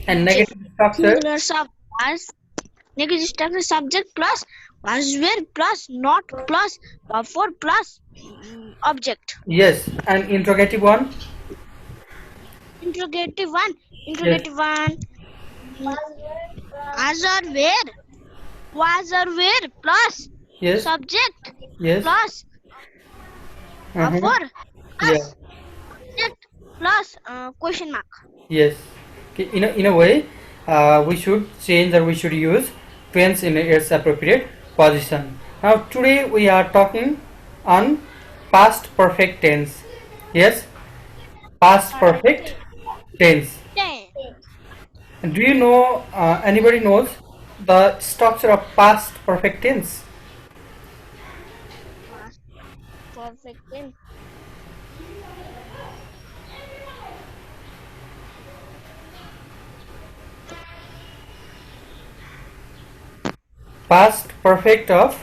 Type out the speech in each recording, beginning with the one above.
And negative structure. Singular sub as negative structure subject plus was where plus not plus for plus object. Yes. And interrogative one. Interrogative one. Yes. Interrogative one. Was or where? Was or where plus Yes. subject Yes. plus Uh-huh. for Yeah. plus subject plus question mark. Yes. Okay. In a way, we should change or we should use tense in its appropriate position. Now today we are talking on past perfect tense. Yes. Past perfect tense. Ten. Do you know, anybody knows the structure of past perfect tense? Past perfect tense. Past perfect of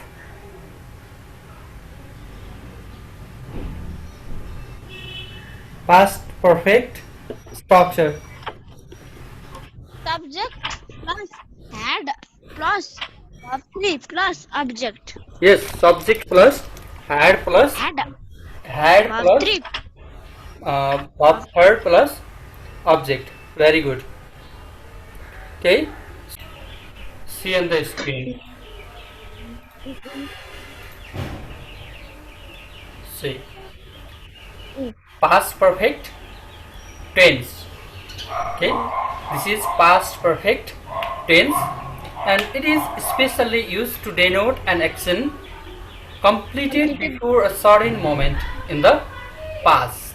past perfect structure. Subject plus had plus verb 3 plus object. Yes, subject plus Had had verb plus 3 verb third plus object. Very good. Okay, see on the screen. See, past perfect tense. Okay, this is past perfect tense, and it is specially used to denote an action completed completed before a certain moment in the past.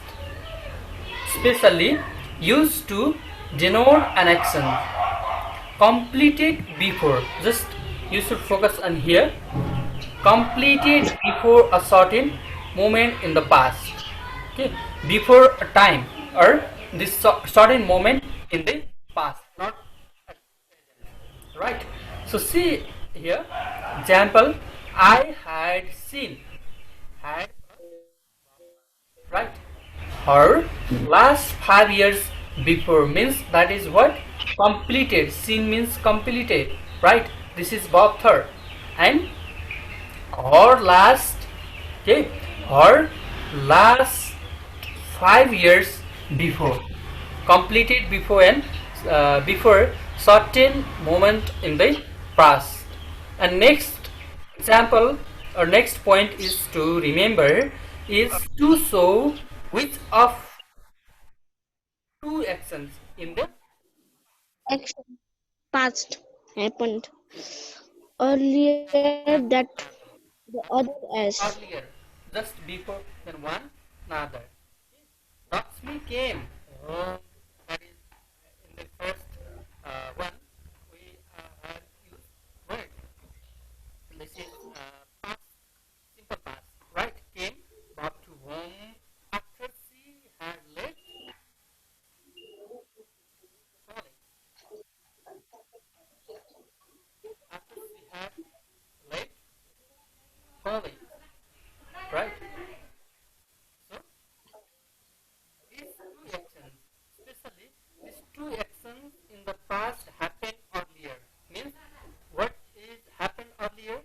Specially used to denote an action completed before. Just you should focus on here. Completed before a certain moment in the past. Okay, before a time or this certain moment in the past, not right. So see here, example, I had seen, had, right, her last 5 years before means that is what, completed. Seen means completed, right? This is verb third. And her last, okay, her last 5 years before, completed before, and before certain moment in the past. And next example or next point is to remember is to show which of two actions in the action past happened earlier that the other as earlier, just before, then one another. Lakshmi came. Oh, that is in the first one. We have used word. This is past, simple past, right? Came, brought to home after she had left college. After she had left college, right? So these two actions, especially these two actions in the past happened earlier. Means what is happened earlier?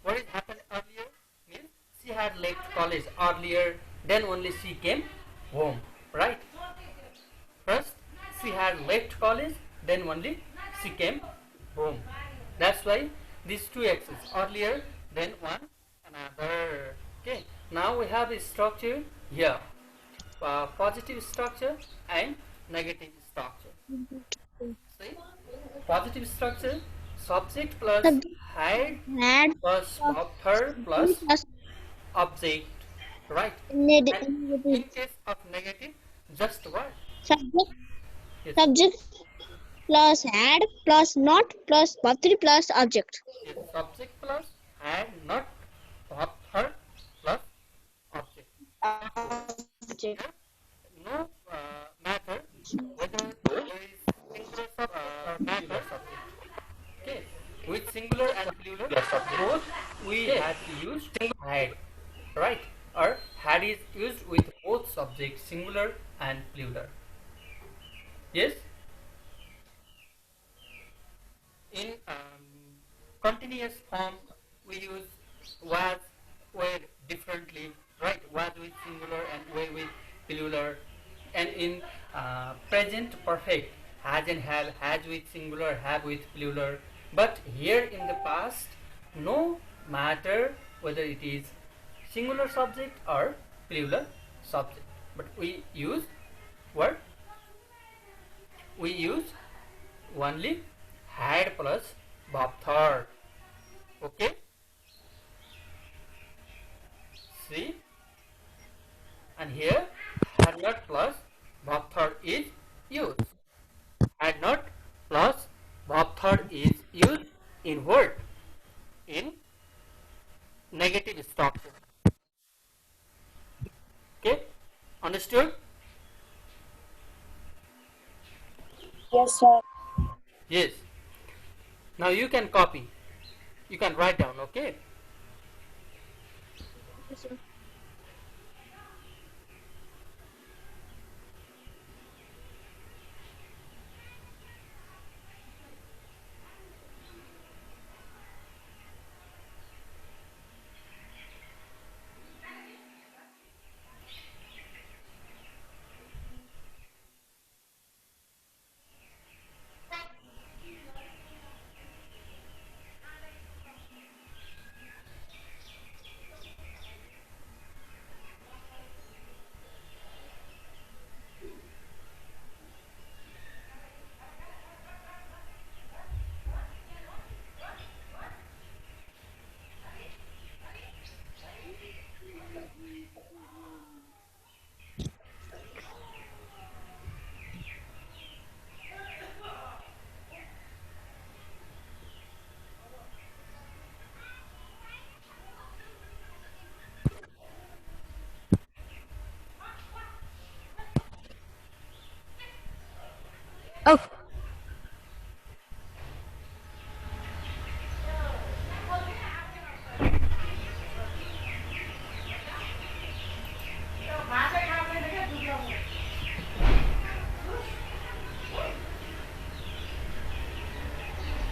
What is happened earlier? Means she had left college earlier, then only she came home. Right? First she had left college, then only she came home. That's why these two actions, earlier, then one another. Okay. Now we have a structure here. Positive structure and negative structure. See, positive structure, subject plus subject had had plus plus author plus plus object, right? And negative in case of negative, just what? subject Yes, subject plus had plus not plus verb 3 plus object. yes, subject plus had not author plus object. Therefore, Object. here no matter whether there is singular subject or matter subject. Okay, with singular and plural both we had to use had, right? Or had is used with both subjects. singular and plural. Yes. In continuous form, we use was, were differently, right? Was with singular and were with plural. And in present perfect, has and have, has with singular, have with plural. But here in the past, no matter whether it is singular subject or plural subject, but what we use only had plus verb third. Okay, see, and here had not plus verb third is used. Had not plus verb third is used in word, in negative structure. Okay, understood? Yes, sir. Yes. Now you can copy. You can write down. Okay. Yes, sir. Oh,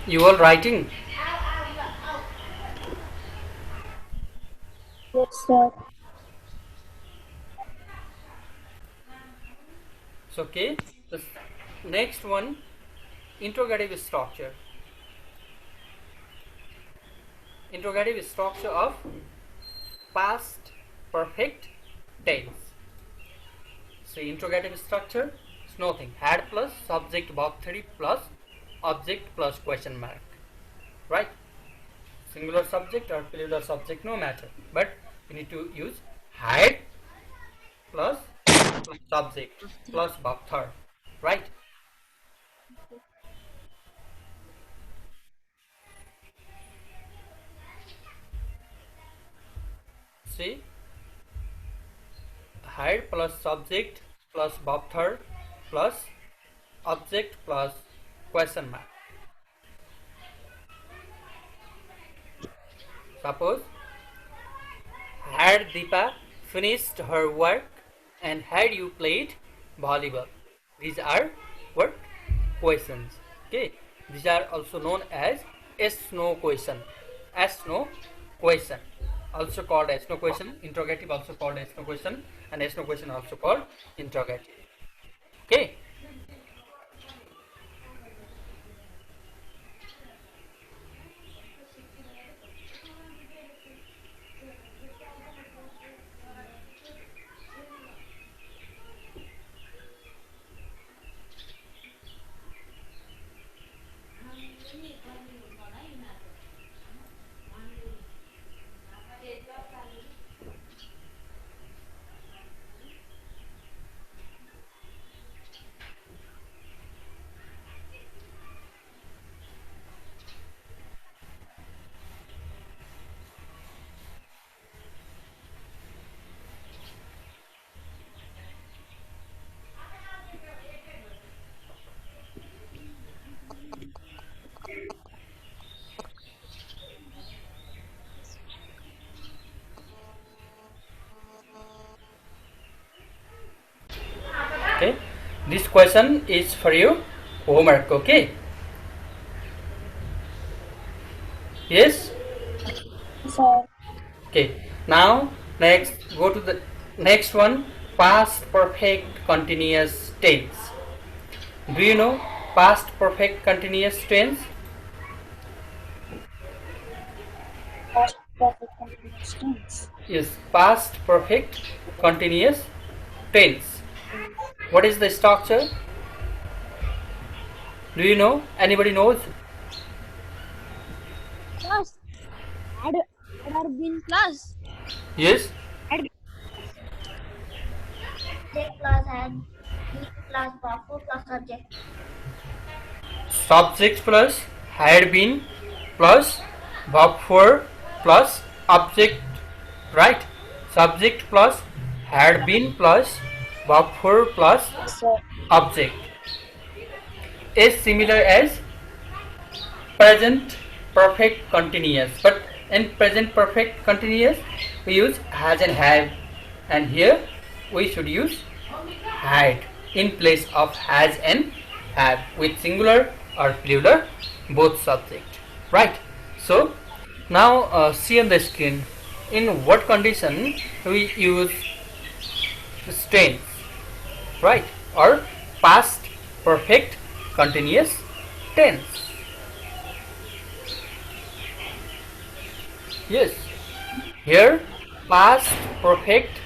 You all writing? yes, sir. It's okay. The next one, interrogative structure. Interrogative structure of past perfect tense. So interrogative structure is nothing. Had plus subject verb 3 plus object plus question mark. Right? Singular subject or plural subject, no matter. But we need to use had plus subject plus verb third. Right? See, had plus subject plus verb third plus object plus question mark. Suppose, had Deepa finished her work and had you played volleyball? These are what? Questions. Okay. These are also known as yes no question. Yes no question. Also called yes no question. Interrogative also called yes no question. And yes no question also called interrogative. Okay. Okay, this question is for you homework. Okay, yes. Yes, sir. Okay, now next go to the next one, past perfect continuous tense. Do you know past perfect continuous tense? Past perfect continuous tense. Is past perfect continuous tense. What is the structure? Do you know? Anybody knows? Plus. Had been plus. Yes. Had Subject plus had been plus buffer plus subject. Subject plus had been plus verb for plus object, right? Subject plus had been plus verb for plus Yes, sir. object is similar as present perfect continuous, but in present perfect continuous we use has and have, and here we should use had in place of has and have with singular or plural both subject, right? So now see on the screen in what condition we use tense, right, or past perfect continuous tense. Yes, here past perfect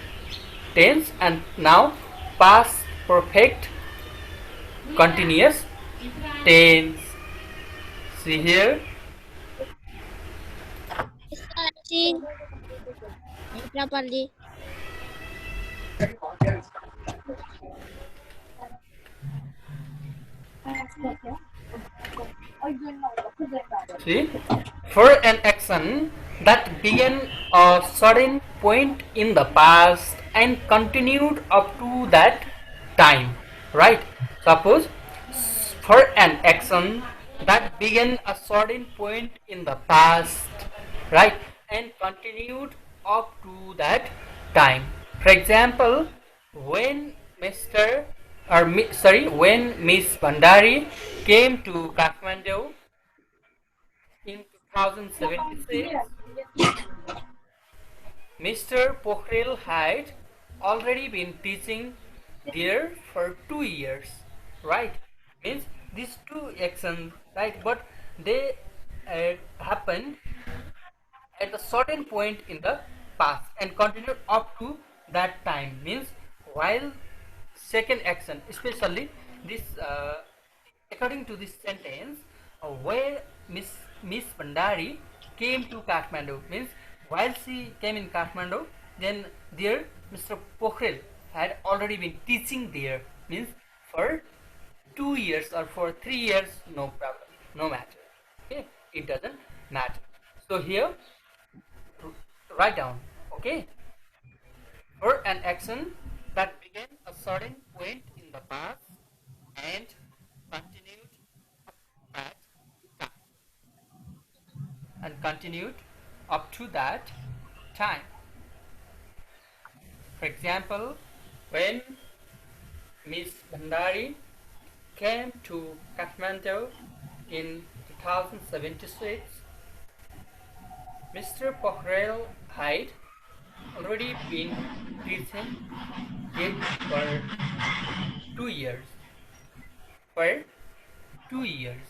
tense and now past perfect continuous tense. See here. seen properly. See, for an action that began a certain point in the past and continued up to that time, right? Suppose for an action that began a certain point in the past, right, and continued up to that time. For example, when Mr. when Miss Bandari came to Kathmandu in 2076, Mr. Pokhrel had already been teaching there for 2 years, right? Means these two actions, right? But they happened at a certain point in the past and continued up to that time. Means while second action, especially this, according to this sentence, where Miss Bandari came to Kathmandu, means while she came in Kathmandu, then there Mr. Pokhrel had already been teaching there, means for 2 years or for 3 years, no problem, no matter. Okay, it doesn't matter. So here, write down. Okay, for an action that began a certain point in the past and continued at time and continued up to that time. For example, when Miss Bhandari came to Kathmandu in 2076, Mr. Pokhrel had already been teaching it for 2 years. For 2 years.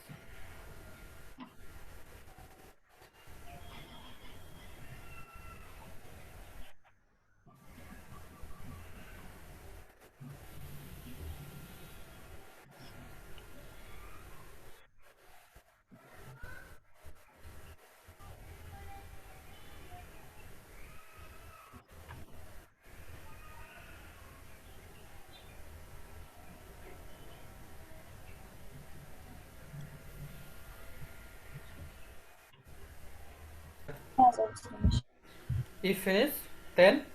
Yes, it's finished. If finished, then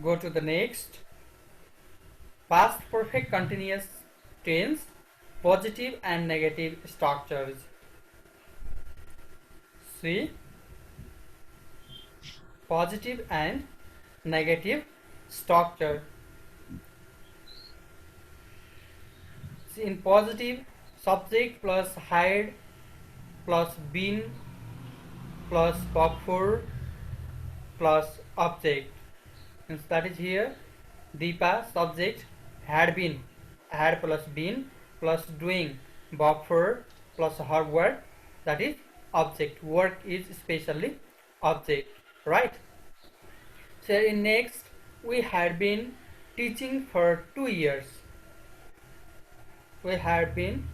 go to the next. Past perfect continuous tense, positive and negative structures. See, positive and negative structure. in positive, subject plus had plus been plus verb 4 plus object. And that is here Deepa subject had been, had plus been plus doing verb 4 plus her work, that is object. Work is especially object, right? So in next, we had been teaching for 2 years. We had been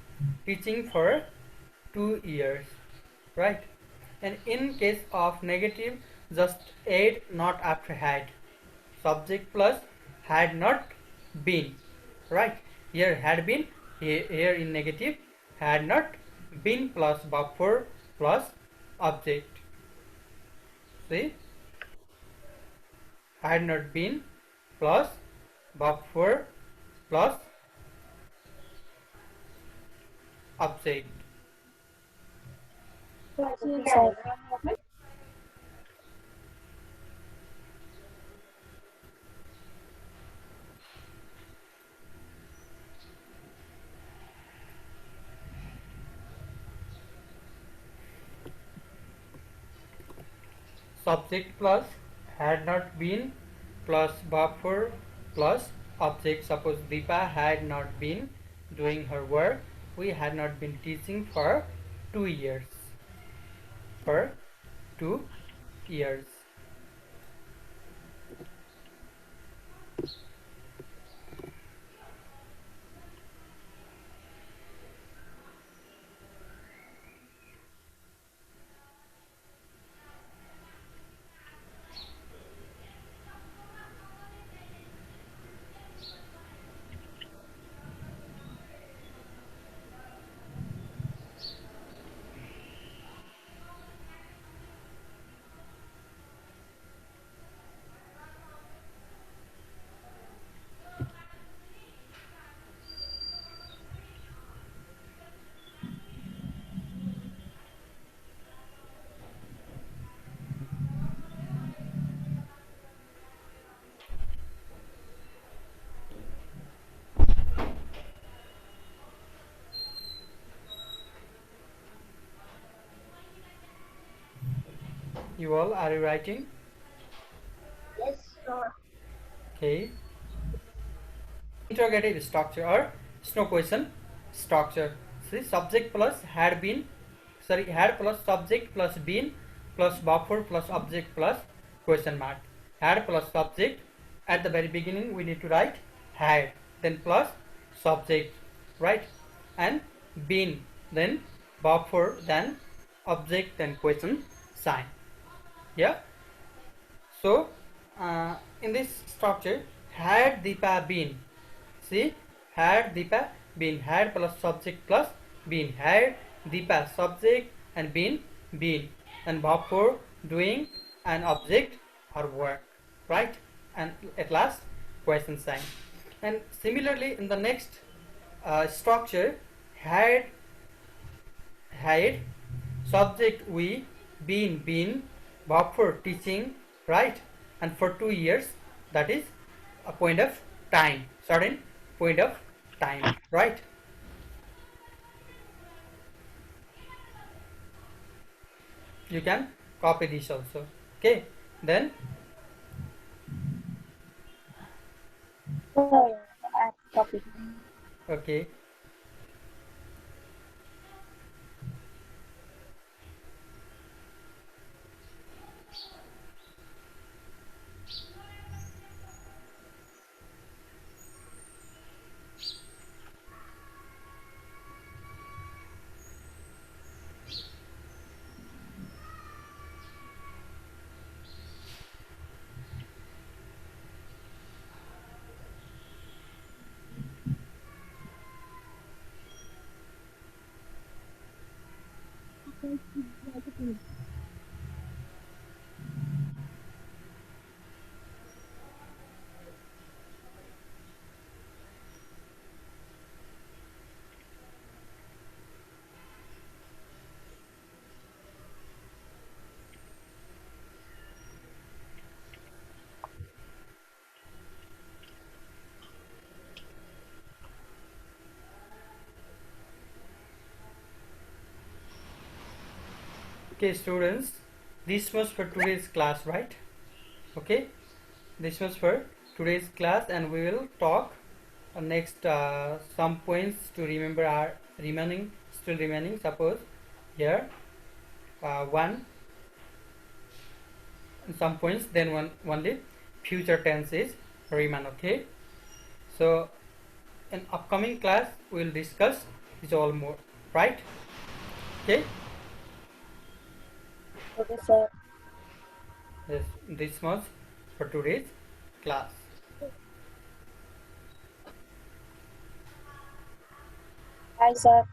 teaching for 2 years, right? And in case of negative, just add not after had. Subject plus had not been, right? Here had been, here in negative had not been plus verb 4 plus object. See, had not been plus verb 4 plus object. Sir. Subject plus had not been plus verb 4 plus object. Suppose Deepa had not been doing her work. We had not been teaching for 2 years. For 2 years. You all are you writing? Yes, sir. Okay. Interrogative structure or snow question structure. See, subject plus had been, sorry, had plus subject plus been plus verb 4 plus object plus question mark. Had plus subject, at the very beginning we need to write had, then plus subject, right? And been, then verb 4, then object, then question sign. Yeah. So in this structure, had Deepa been, see, had Deepa been, had plus subject plus been, had Deepa subject and been, and verb 4 doing and object her work, right? And at last question sign. And similarly in the next structure, had subject we, been verb 4 teaching, right? And for 2 years, that is a point of time, certain point of time, right? You can copy this also. Okay, then Sir, I copied. okay, Okay, students, this was for today's class, right? Okay, this was for today's class, and we will talk next some points to remember are still remaining. Suppose here one some points, then one only future tense is remain. Okay, so in upcoming class we will discuss this all more, right? Okay, Okay, sir. yes, this was for today's class. Hi, sir.